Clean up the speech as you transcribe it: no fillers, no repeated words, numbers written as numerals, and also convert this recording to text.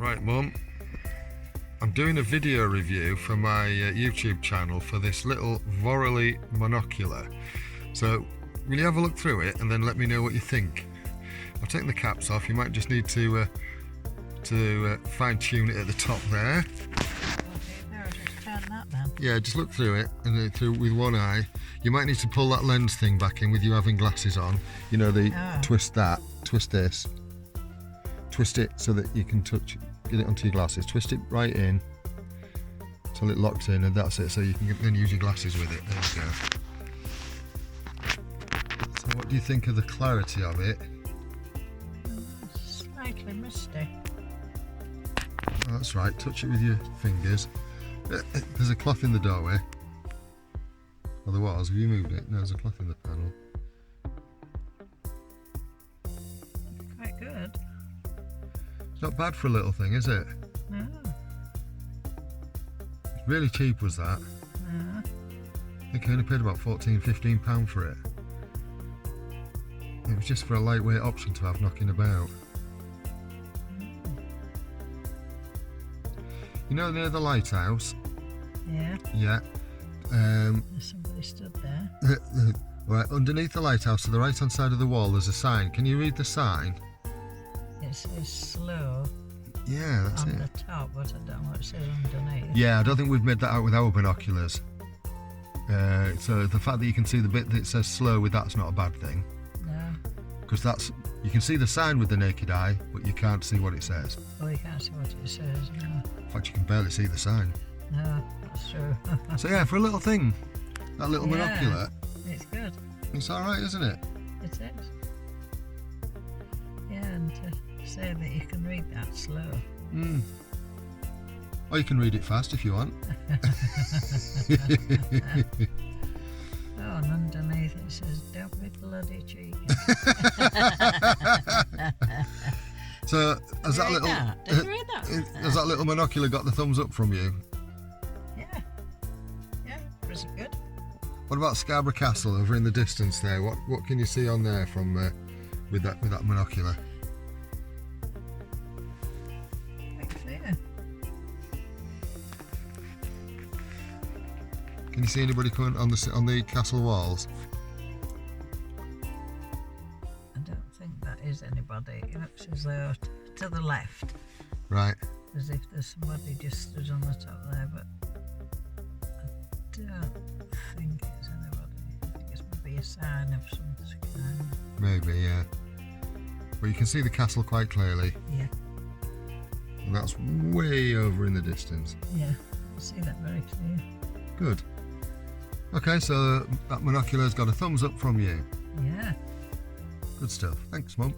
Right, Mum, I'm doing a video review for my YouTube channel for this little Vorally monocular. So will you have a look through it and then let me know what you think? I've taken the caps off. You might just need to fine-tune it at the top there. Yeah, just look through it and then through with one eye. You might need to pull that lens thing back in with you having glasses on. You know, twist this, twist it so that you can get it onto your glasses. Twist it right in till it locks in, and that's it. So you can then use your glasses with it. There you go. So what do you think of the clarity of it? Slightly misty. Oh, that's right. Touch it with your fingers. There's a cloth in the doorway. Well, there was. Have you moved it? No, there's a cloth in the panel. Quite good. It's not bad for a little thing, is it? No. It's really cheap, was that? No. I think I only paid about £14–15 for it. It was just for a lightweight option to have knocking about. You know, near the lighthouse? Yeah. Yeah. There's somebody stood there. Right, underneath the lighthouse to the right hand side of the wall there's a sign. Can you read the sign? It says slow Yeah, that's on it. the top, but I don't know what it says underneath. Yeah, I don't think we've made that out with our binoculars. So the fact that you can see the bit that says slow with that's not a bad thing. No. Because you can see the sign with the naked eye, but you can't see what it says. Oh, you can't see what it says, no. In fact, you can barely see the sign. No, that's true. So yeah, for a little thing, that little monocular, It's good. it's alright, isn't it? It is. Yeah, and to say that you can read that slow. Or you can read it fast if you want. Oh, and underneath it says, don't be bloody cheeky. So has that little Did you read that? has that little monocular got the thumbs up from you? Yeah. Yeah, pretty good. What about Scarborough Castle over in the distance there? What can you see on there from with that monocular? Quite clear. Can you see anybody coming on the castle walls? I don't think that is anybody. It looks as though to the left, Right. as if there's somebody just stood on the top there, but I don't think it's anybody. I think it's maybe a sign of some kind. Maybe, yeah. But you can see the castle quite clearly. Yeah, And that's way over in the distance. yeah, I see that very clear. Good. Okay, so that monocular's got a thumbs up from you. Yeah. Good stuff. Thanks, Mum.